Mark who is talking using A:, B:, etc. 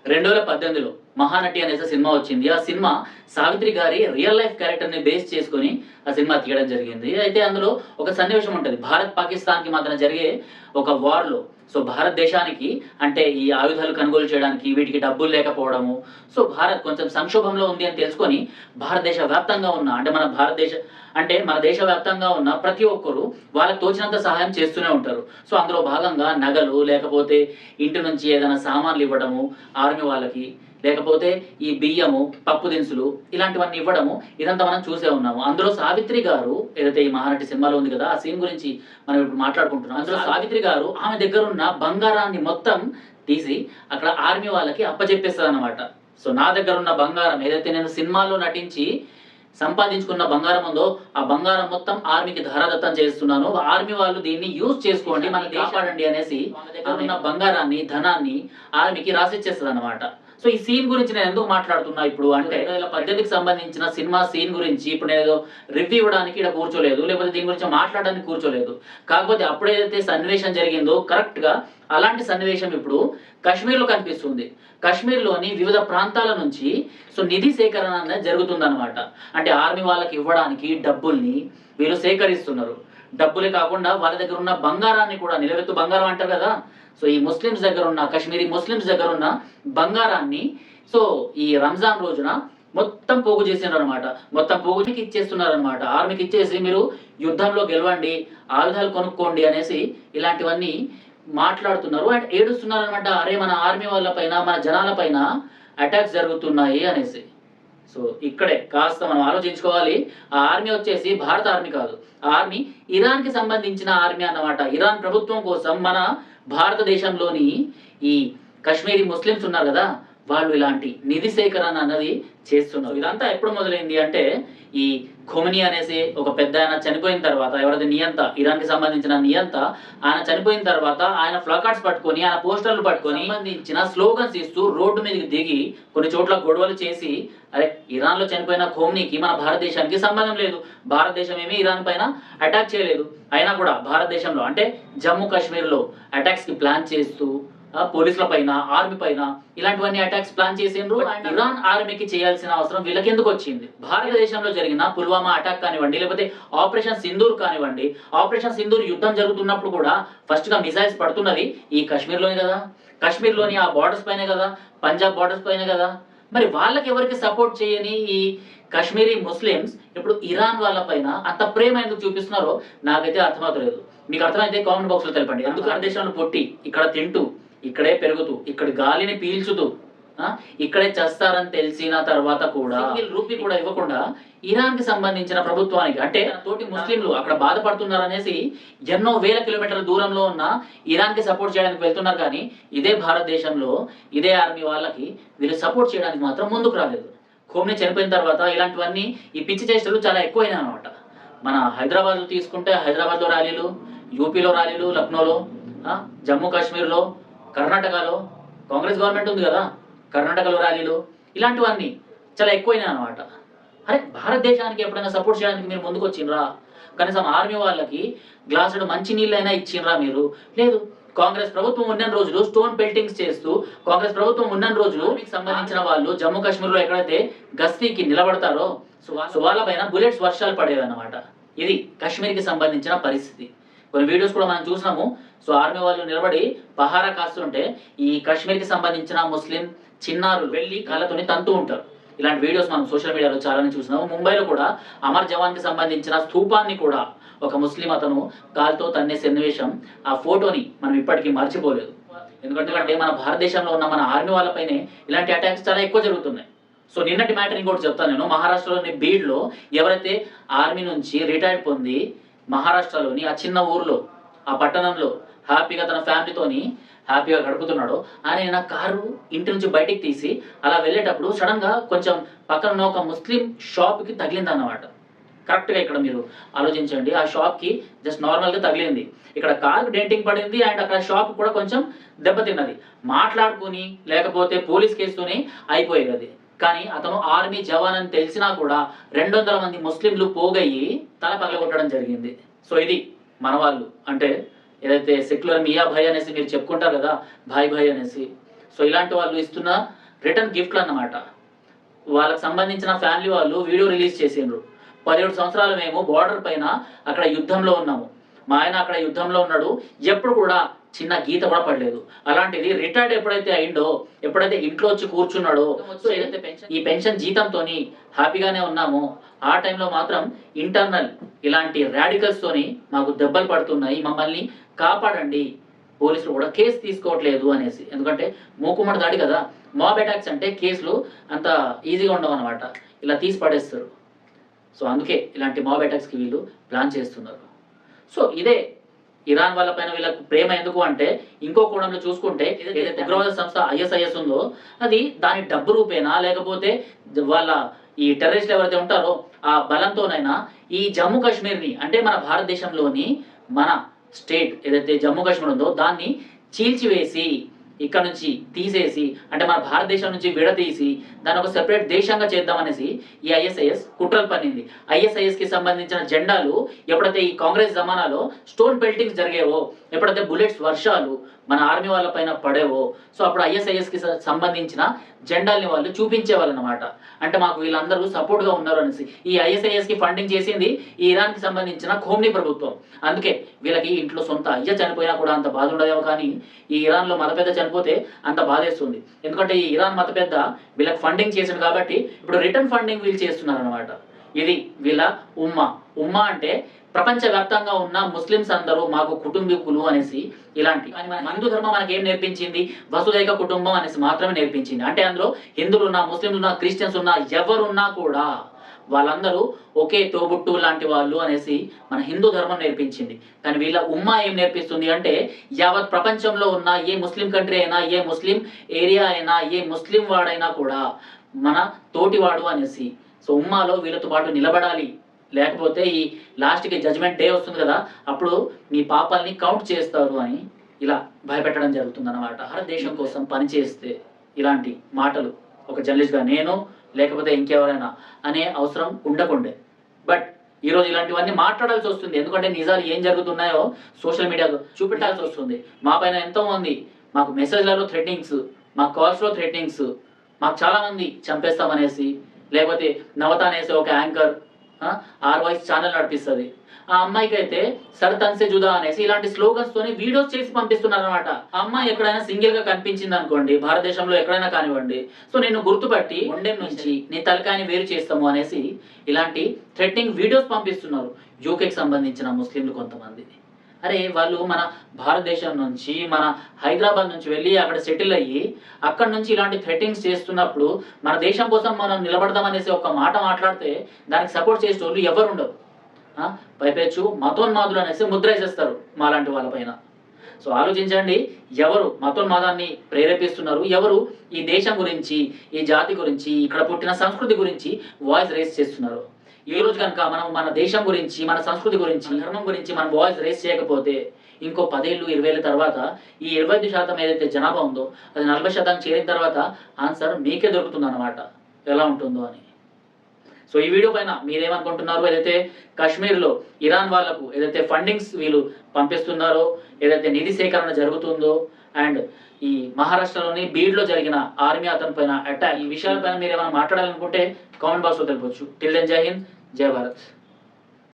A: 2018లో 'మహానటి' అనేసి సినిమా వచ్చింది. ఆ సినిమా సావిత్రి గారి రియల్ లైఫ్ క్యారెక్టర్‌ని బేస్ చేసుకొని ఆ సినిమా తీయడం జరిగింది. అయితే అందులో ఒక సన్నివేశం ఉంటది. భారత్, పాకిస్తాన్‌కి మధ్యన జరిగే ఒక వార్‌లో భారతదేశానికి అంటే ఈ ఆయుధాలు కొనుగోలు చేయడానికి వీటికి డబ్బులు లేకపోవడము. భారత్ కొంచెం సంక్షోభంలో ఉంది అని తెలుసుకొని భారతదేశ వ్యాప్తంగా ఉన్న మన దేశ వ్యాప్తంగా ఉన్న ప్రతి ఒక్కరు వాళ్ళకి తోచినంత సహాయం చేస్తూనే ఉంటారు. అందులో భాగంగా నగలు లేకపోతే ఇంటి నుంచి ఏదైనా సామాన్లు ఇవ్వడము ఆర్మీ వాళ్ళకి, లేకపోతే ఈ బియ్యము, పప్పు దినుసులు ఇలాంటివన్నీ ఇవ్వడము ఇదంతా మనం చూసే ఉన్నాము. అందులో సావిత్రి గారు ఏదైతే ఈ 'మహానటి' సినిమాలో ఉంది కదా! ఆ సీన్ గురించి మనం ఇప్పుడు మాట్లాడుకుంటున్నాం. అందులో సావిత్రి గారు ఆమె దగ్గరున్న బంగారాన్ని మొత్తం తీసి అక్కడ ఆర్మీ వాళ్ళకి అప్పజెప్పేస్తదనమాట. నా దగ్గరున్న బంగారం ఏదైతే నేను సినిమాలో నటించి సంపాదించుకున్న బంగారం ఉందో, ఆ బంగారం మొత్తం ఆర్మీకి ధారాదత్తం చేస్తున్నాను. ఆర్మీ వాళ్ళు దీన్ని యూజ్ చేసుకోండి, మనల్ని కాపాడండి అనేసి వాళ్ళ దగ్గర ఉన్న బంగారాన్ని, ధనాన్ని ఆర్మీకి రాసిచ్చేస్తదనమాట. ఈ సీన్ గురించి నేను ఎందుకు మాట్లాడుతున్నా ఇప్పుడు అంటే 2018కి సంబంధించిన సినిమా సీన్ గురించి ఇప్పుడు నేను రివ్యూ ఇవ్వడానికి ఇక్కడ కూర్చోలేదు. లేకపోతే దీని గురించి మాట్లాడడానికి కూర్చోలేదు. కాకపోతే అప్పుడేదైతే సన్నివేశం జరిగిందో కరెక్ట్‌గా అలాంటి సన్నివేశం ఇప్పుడు కశ్మీర్‌లో కనిపిస్తుంది. కశ్మీర్‌లోని వివిధ ప్రాంతాల నుంచి నిధి సేకరణ అనేది జరుగుతుందనమాట. అంటే ఆర్మీ వాళ్ళకి ఇవ్వడానికి డబ్బుల్ని వీళ్ళు సేకరిస్తున్నారు. డబ్బులే కాకుండా వాళ్ళ దగ్గర ఉన్న బంగారాన్ని కూడా నిలవెత్తు బంగారం అంటారు కదా! ఈ ముస్లిమ్స్ దగ్గర ఉన్న కశ్మీరీ ముస్లిమ్స్ దగ్గర ఉన్న బంగారాన్ని ఈ రంజాన్ రోజున మొత్తం పోగు చేసిండ్రనమాట. మొత్తం పోగుకి ఇచ్చేస్తున్నారనమాట. ఆర్మీకి ఇచ్చేసి మీరు యుద్ధంలో గెలవండి, ఆయుధాలు కొనుక్కోండి అనేసి ఇలాంటివన్నీ మాట్లాడుతున్నారు. అండ్ ఏడుస్తున్నారనమాట. అరే మన ఆర్మీ వాళ్ళ పైన, మన జనాల పైన అటాక్స్ జరుగుతున్నాయి అనేసి. ఇక్కడే కాస్త మనం ఆలోచించుకోవాలి. ఆ ఆర్మీ వచ్చేసి భారత ఆర్మీ కాదు. ఆ ఆర్మీ ఇరాన్‌కి సంబంధించిన ఆర్మీ అన్నమాట. ఇరాన్ ప్రభుత్వం కోసం మన భారతదేశంలోని ఈ కశ్మీరీ ముస్లిమ్స్ ఉన్నారు కదా! వాళ్ళు ఇలాంటి నిధి సేకరణ అన్నది చేస్తున్నారు. ఇదంతా ఎప్పుడు మొదలైంది అంటే ఈ ఖొమేని అనేసి ఒక పెద్దాయన చనిపోయిన తర్వాత, ఎవరైతే నియంత ఇరాన్‌కి సంబంధించిన నియంత ఆయన చనిపోయిన తర్వాత ఆయన ప్లకార్డ్స్ పట్టుకొని, ఆయన పోస్టర్‌లు పట్టుకొని సంబంధించిన స్లోగన్స్ ఇస్తూ రోడ్డు మీదకి దిగి కొన్ని చోట్ల గొడవలు చేసి, అరే ఇరాన్‌లో చనిపోయిన ఖొమేనికి మన భారతదేశానికి సంబంధం లేదు. భారతదేశం ఏమీ ఇరాన్ పైన అటాక్ చేయలేదు. అయినా కూడా భారతదేశంలో అంటే జమ్మూ కాశ్మీర్‌లో అటాక్స్‌కి ప్లాన్ చేస్తూ పోలీసుల పైన, ఆర్మీ పైన ఇలాంటివన్నీ అటాక్స్ ప్లాన్ చేసిండ్రు. అండ్ ఇరాన్ ఆర్మీకి చేయాల్సిన అవసరం వీళ్ళకి ఎందుకు వచ్చింది? భారతదేశంలో జరిగిన పుల్వామా అటాక్ కానివ్వండి, లేకపోతే ఆపరేషన్ సింధూర్ కానివ్వండి, ఆపరేషన్ సింధూర్ యుద్ధం జరుగుతున్నప్పుడు కూడా ఫస్ట్ గా మిసైల్స్ పడుతున్నది ఈ కాశ్మీర్లోనే కదా! కాశ్మీర్లోని ఆ బార్డర్స్ పైనే కదా! పంజాబ్ బార్డర్స్ పైనే కదా! మరి వాళ్ళకి ఎవరికి సపోర్ట్ చేయని ఈ కాశ్మీరీ ముస్లిమ్స్ ఇప్పుడు ఇరాన్ వాళ్ళ పైన అంత ప్రేమ ఎందుకు చూపిస్తున్నారో నాకైతే అర్థమవుతలేదు. మీకు అర్థమైతే కామెంట్ బాక్స్ లో తెలపండి. ఎందుకు భారతదేశంలో పుట్టి ఇక్కడ తింటూ, ఇక్కడే పెరుగుతూ, ఇక్కడ గాలిని పీల్చుతూ ఇక్కడే చస్తారని తెలిసిన తర్వాత కూడా రూపీ కూడా ఇవ్వకుండా ఇరాన్‌కి సంబంధించిన ప్రభుత్వానికి అంటే తోటి ముస్లింలు అక్కడ బాధపడుతున్నారనేసి ఎన్నో వేల కిలోమీటర్ల దూరంలో ఉన్న ఇరాన్‌కి సపోర్ట్ చేయడానికి వెళ్తున్నారు. కానీ ఇదే భారతదేశంలో ఇదే ఆర్మీ వాళ్ళకి వీళ్ళు సపోర్ట్ చేయడానికి మాత్రం ముందుకు రాలేదు. ఖొమేని చనిపోయిన తర్వాత ఇలాంటివన్నీ ఈ పిచ్చి చేష్టలు చాలా ఎక్కువైనాయి అన్నమాట. మన హైదరాబాద్‌లో తీసుకుంటే హైదరాబాద్‌లో ర్యాలీలు, యూపీలో ర్యాలీలు, లక్నోలో, జమ్మూ కాశ్మీర్‌లో, కర్ణాటకలో కాంగ్రెస్ గవర్నమెంట్ ఉంది కదా! కర్ణాటకలో ర్యాలీలు ఇలాంటివన్నీ చాలా ఎక్కువైనాయి అన్నమాట. అరే భారతదేశానికి ఎప్పుడైనా సపోర్ట్ చేయడానికి మీరు ముందుకొచ్చిండ్రా? కనీసం ఆర్మీ వాళ్ళకి గ్లాసుడు మంచి నీళ్ళైనా ఇచ్చిండ్రా మీరు? లేదు. కాంగ్రెస్ ప్రభుత్వం ఉన్నన్ని రోజులు స్టోన్ పెల్టింగ్స్ చేస్తూ, కాంగ్రెస్ ప్రభుత్వం ఉన్నన్ని రోజులు మీకు సంబంధించిన వాళ్ళు జమ్మూ కాశ్మీర్‌లో ఎక్కడైతే గస్తీకి నిలబడతారో వాళ్ళ పైన బుల్లెట్స్ వర్షాలు పడేవన్నమాట. ఇది కాశ్మీర్‌కి సంబంధించిన పరిస్థితి. కొన్ని వీడియోస్ కూడా మనం చూసినాము. ఆర్మీ వాళ్ళు నిలబడి పహారా కాస్తుంటే ఈ కాశ్మీర్‌కి సంబంధించిన ముస్లిం చిన్నారులు వెళ్ళి కాళ్ళతోని తంతూ ఉంటారు. ఇలాంటి వీడియోస్ మనం సోషల్ మీడియాలో చాలానే చూసినాము. ముంబైలో కూడా అమర్ జవాన్‌కి సంబంధించిన స్తూపాన్ని కూడా ఒక ముస్లిం అతను కాలుతో తన్నే సన్నివేశం, ఆ ఫోటోని మనం ఇప్పటికీ మర్చిపోలేదు. ఎందుకంటే మన భారతదేశంలో ఉన్న మన ఆర్మీ వాళ్ళపైనే ఇలాంటి అటాక్స్ చాలా ఎక్కువ జరుగుతున్నాయి. నిన్నటి మ్యాటర్ ఇంకోటి చెప్తాను నేను. మహారాష్ట్రలోని బీడ్‌లో ఎవరైతే ఆర్మీ నుంచి రిటైర్డ్ పొంది మహారాష్ట్రలోని ఆ చిన్న ఊర్లో, ఆ పట్టణంలో హ్యాపీగా తన ఫ్యామిలీతోని హ్యాపీగా గడుపుతున్నాడో ఆయన కారు ఇంటి నుంచి బయటికి తీసి అలా వెళ్ళేటప్పుడు సడన్‌గా కొంచెం పక్కన ఉన్న ఒక ముస్లిం షాప్‌కి తగిలిందన్నమాట. కరెక్ట్‌గా ఇక్కడ మీరు ఆలోచించండి. ఆ షాప్‌కి జస్ట్ నార్మల్‌గా తగిలింది. ఇక్కడ కారుకి డెంటింగ్ పడింది అండ్ అక్కడ షాప్ కూడా కొంచెం దెబ్బతిన్నది. మాట్లాడుకొని లేకపోతే పోలీస్ కేసుతోని అయిపోయేది అది. కానీ అతను ఆర్మీ జవాన్ అని తెలిసినా కూడా 200 మంది ముస్లింలు పోగయ్యి తల పగలగొట్టడం జరిగింది. ఇది మన వాళ్ళు అంటే ఏదైతే సెక్యులర్ మియా భాయ్ అనేసి మీరు చెప్పుకుంటారు కదా, భాయ్ భాయ్ అనేసి సో ఇలాంటి వాళ్ళు ఇస్తున్న రిటర్న్ గిఫ్ట్లు అన్నమాట. వాళ్ళకి సంబంధించిన ఫ్యామిలీ వాళ్ళు వీడియో రిలీజ్ చేసిండ్రు. 17 సంవత్సరాలు మేము బార్డర్ పైన అక్కడ యుద్ధంలో ఉన్నాము, మా ఆయన అక్కడ యుద్ధంలో ఉన్నాడు, ఎప్పుడు కూడా చిన్న గీత కూడా పడలేదు. అలాంటిది రిటైర్డ్ ఎప్పుడైతే అయిండో, ఎప్పుడైతే ఇంట్లో వచ్చి కూర్చున్నాడో, సో ఏదైతే ఈ పెన్షన్ జీతంతోని హ్యాపీగానే ఉన్నామో, ఆ టైంలో మాత్రం ఇంటర్నల్ ఇలాంటి రాడికల్స్ తోని మాకు దెబ్బలు పడుతున్నాయి, మమ్మల్ని కాపాడండి, పోలీసులు కూడా కేసు తీసుకోవట్లేదు అనేసి. ఎందుకంటే మూకుమ్మడి దాడి కదా, మాబ్ అటాక్స్ అంటే కేసులు అంత ఈజీగా ఉండవు అనమాట, ఇలా తీసి పడేస్తారు. సో అందుకే ఇలాంటి మాబ్ అటాక్స్కి వీళ్ళు ప్లాన్ చేస్తున్నారు. సో ఇదే ఇరాన్ వాళ్ళ పైన వీళ్ళకు ప్రేమ ఎందుకు అంటే, ఇంకో కోణంలో చూసుకుంటే ఏదైతే ఉగ్రవాద సంస్థ ఐఎస్ఐఎస్ ఉందో అది దాని డబ్బు రూపేనా, లేకపోతే వాళ్ళ ఈ టెర్రరిస్టులు ఎవరైతే ఉంటారో ఆ బలంతోనైనా ఈ జమ్మూ కాశ్మీర్ని, అంటే మన భారతదేశంలోని మన స్టేట్ ఏదైతే జమ్మూ కాశ్మీర్ ఉందో దాన్ని చీల్చివేసి ఇక్కడ నుంచి తీసేసి, అంటే మన భారతదేశం నుంచి విడదీసి దాన్ని ఒక సెపరేట్ దేశంగా చేద్దామనేసి ఈ ఐఎస్ఐఎస్ కుట్రలు పన్నింది. ఐఎస్ఐఎస్కి సంబంధించిన జెండాలు ఎప్పుడైతే ఈ కాంగ్రెస్ జమానాలో స్టోన్ పెల్టింగ్స్ జరిగేవో, ఎప్పుడైతే బుల్లెట్స్ వర్షాలు మన ఆర్మీ వాళ్ళ పైన పడేవో, సో అప్పుడు ఐఎస్ఐఎస్కి సంబంధించిన జెండాల్ని వాళ్ళు చూపించేవాళ్ళు అనమాట. అంటే మాకు వీళ్ళందరూ సపోర్ట్గా ఉన్నారు అనేసి. ఈ ఐఎస్ఐఎస్కి ఫండింగ్ చేసింది ఈ ఇరాన్కి సంబంధించిన ఖోమ్నీ ప్రభుత్వం. అందుకే వీళ్ళకి ఇంట్లో సొంత అయ్య చనిపోయినా కూడా అంత బాధ ఉండదేమో, కానీ ఈ ఇరాన్లో మత పెద్ద చనిపోతే అంత బాధేస్తుంది. ఎందుకంటే ఈ ఇరాన్ మత పెద్ద వీళ్ళకి ఫండింగ్ చేశాడు కాబట్టి ఇప్పుడు రిటర్న్ ఫండింగ్ వీళ్ళు చేస్తున్నారు అనమాట. ఇది వీళ్ళ ఉమ్మా అంటే ప్రపంచవ్యాప్తంగా ఉన్న ముస్లిమ్స్ అందరూ మాకు కుటుంబీకులు అనేసి ఇలాంటి. కానీ మన హిందూ ధర్మం మనకి ఏం నేర్పించింది? వసుదైక కుటుంబం అనేసి మాత్రమే నేర్పించింది. అంటే అందులో హిందువులు ఉన్నా, ముస్లింలు ఉన్నా, క్రిస్టియన్స్ ఉన్నా, ఎవరున్నా కూడా వాళ్ళందరూ ఒకే తోబుట్టు లాంటి వాళ్ళు అనేసి మన హిందూ ధర్మం నేర్పించింది. కానీ వీళ్ళ ఉమ్మా ఏం నేర్పిస్తుంది అంటే, యావత్ ప్రపంచంలో ఉన్న ఏ ముస్లిం కంట్రీ అయినా, ఏ ముస్లిం ఏరియా అయినా, ఏ ముస్లిం వాడైనా కూడా మన తోటివాడు అనేసి. సో ఉమ్మాలో వీళ్ళతో పాటు నిలబడాలి, లేకపోతే ఈ లాస్ట్కి జడ్జ్మెంట్ డే వస్తుంది కదా, అప్పుడు మీ పాపాలని కౌంట్ చేస్తారు అని ఇలా భయపెట్టడం జరుగుతుంది అన్నమాట. భారతదేశం కోసం పనిచేస్తే ఇలాంటి మాటలు ఒక జర్నలిస్ట్గా నేను లేకపోతే ఇంకెవరైనా అనే అవసరం ఉండకుండే. బట్ ఈరోజు ఇలాంటివన్నీ మాట్లాడాల్సి వస్తుంది. ఎందుకంటే నిజాలు ఏం జరుగుతున్నాయో సోషల్ మీడియాలో చూపెట్టాల్సి వస్తుంది. మా పైన ఎంతోమంది మాకు మెసేజ్లలో థ్రెటనింగ్స్, మా కాల్స్లో థ్రెటనింగ్స్, మాకు చాలామంది చంపేస్తామనేసి, లేకపోతే నవత అనేసి ఒక యాంకర్ ఆర్ వాయిస్ ఛానల్ నడిపిస్తుంది, ఆ అమ్మాయికి అయితే సర్ తన్సే జుదా అనేసి ఇలాంటి స్లోగన్స్ తోని వీడియోస్ చేసి పంపిస్తున్నారు అనమాట. ఆ అమ్మాయి ఎక్కడైనా సింగిల్ గా కనిపించింది అనుకోండి, భారతదేశంలో ఎక్కడైనా కానివ్వండి, సో నేను గుర్తుపట్టి వండేం నుంచి నీ తలకాయని వేరు చేస్తాము అనేసి ఇలాంటి థ్రెటనింగ్ వీడియోస్ పంపిస్తున్నారు యూకేకి సంబంధించిన ముస్లింలు కొంతమంది. అరే వాళ్ళు మన భారతదేశం నుంచి, మన హైదరాబాద్ నుంచి వెళ్ళి అక్కడ సెటిల్ అయ్యి అక్కడ నుంచి ఇలాంటి థ్రెటింగ్స్ చేస్తున్నప్పుడు మన దేశం కోసం మనం నిలబడదామనేసి ఒక మాట మాట్లాడితే దానికి సపోర్ట్ చేసే వాళ్ళు ఎవరు ఉండరు. పైపెచ్చు మతోన్మాదులు అనేసి ముద్ర వేసేస్తారు మాలాంటి వాళ్ళపైన. సో ఆలోచించండి, ఎవరు మతోన్మాదాన్ని ప్రేరేపిస్తున్నారు, ఎవరు ఈ దేశం గురించి, ఈ జాతి గురించి, ఇక్కడ పుట్టిన సంస్కృతి గురించి వాయిస్ రేస్ చేస్తున్నారు. ఈ రోజు కనుక మనం మన దేశం గురించి, మన సంస్కృతి గురించి, ధర్మం గురించి మనం వాయిస్ రేస్ చేయకపోతే ఇంకో 10 ఏళ్ళు 20 ఏళ్ళ తర్వాత ఈ 25% ఏదైతే జనాభా ఉందో అది 40% చేరిన తర్వాత ఆన్సర్ మీకే దొరుకుతుంది అన్నమాట, ఎలా ఉంటుందో అని. సో ఈ వీడియో పైన మీరేమనుకుంటున్నారు? ఏదైతే కాశ్మీర్లో ఇరాన్ వాళ్ళకు ఏదైతే ఫండింగ్స్ వీళ్ళు పంపిస్తున్నారో, ఏదైతే నిధి సేకరణ జరుగుతుందో, అండ్ ఈ మహారాష్ట్రలోని బీడ్లో జరిగిన ఆర్మీ అతని పైన అటాక్, ఈ విషయాలపైన మీరు ఏమైనా మాట్లాడాలనుకుంటే కామెంట్ బాక్స్లో తెలపొచ్చు. టిల్ దెన్ జై హింద్, జై భారత్.